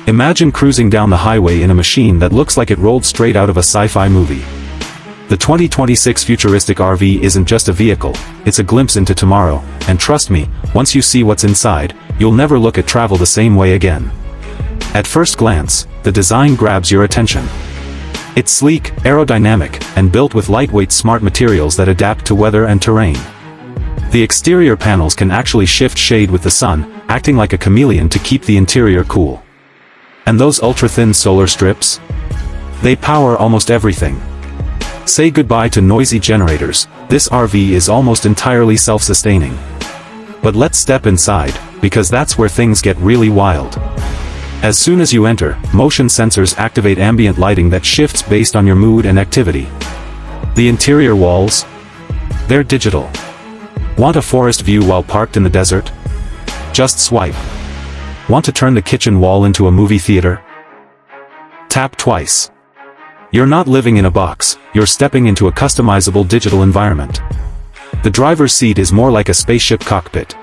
Imagine cruising down the highway in a machine that looks like it rolled straight out of a sci-fi movie. The 2026 futuristic RV isn't just a vehicle, it's a glimpse into tomorrow, and trust me, once you see what's inside, you'll never look at travel the same way again. At first glance, the design grabs your attention. It's sleek, aerodynamic, and built with lightweight smart materials that adapt to weather and terrain. The exterior panels can actually shift shade with the sun, acting like a chameleon to keep the interior cool. And those ultra-thin solar strips? They power almost everything. Say goodbye to noisy generators, this RV is almost entirely self-sustaining. But let's step inside, because that's where things get really wild. As soon as you enter, motion sensors activate ambient lighting that shifts based on your mood and activity. The interior walls? They're digital. Want a forest view while parked in the desert? Just swipe. Want to turn the kitchen wall into a movie theater? Tap twice. You're not living in a box, you're stepping into a customizable digital environment. The driver's seat is more like a spaceship cockpit.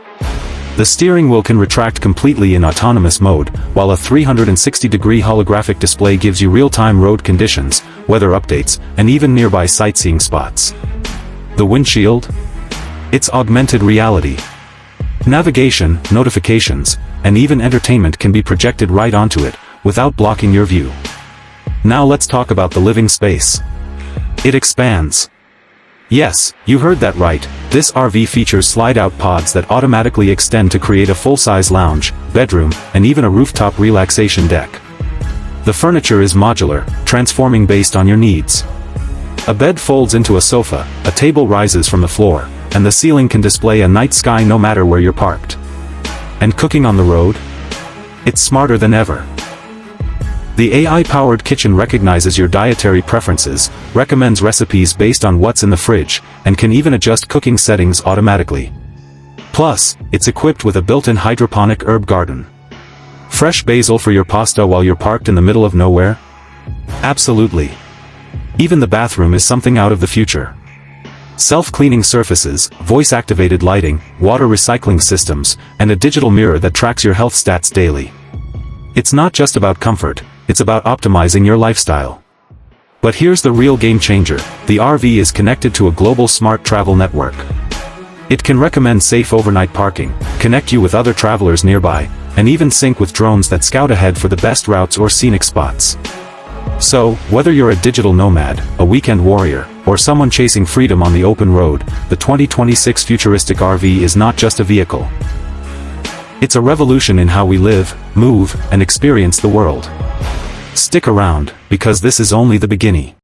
The steering wheel can retract completely in autonomous mode, while a 360-degree holographic display gives you real-time road conditions, weather updates, and even nearby sightseeing spots. The windshield? It's augmented reality. Navigation, notifications, and even entertainment can be projected right onto it, without blocking your view. Now let's talk about the living space. It expands. Yes, you heard that right, this RV features slide-out pods that automatically extend to create a full-size lounge, bedroom, and even a rooftop relaxation deck. The furniture is modular, transforming based on your needs. A bed folds into a sofa, a table rises from the floor, and the ceiling can display a night sky no matter where you're parked. And cooking on the road? It's smarter than ever. The AI-powered kitchen recognizes your dietary preferences, recommends recipes based on what's in the fridge, and can even adjust cooking settings automatically. Plus, it's equipped with a built-in hydroponic herb garden. Fresh basil for your pasta while you're parked in the middle of nowhere? Absolutely. Even the bathroom is something out of the future. Self-cleaning surfaces, voice-activated lighting, water recycling systems, and a digital mirror that tracks your health stats daily. It's not just about comfort, it's about optimizing your lifestyle. But here's the real game changer, the RV is connected to a global smart travel network. It can recommend safe overnight parking, connect you with other travelers nearby, and even sync with drones that scout ahead for the best routes or scenic spots. So, whether you're a digital nomad, a weekend warrior, or someone chasing freedom on the open road, the 2026 futuristic RV is not just a vehicle. It's a revolution in how we live, move, and experience the world. Stick around, because this is only the beginning.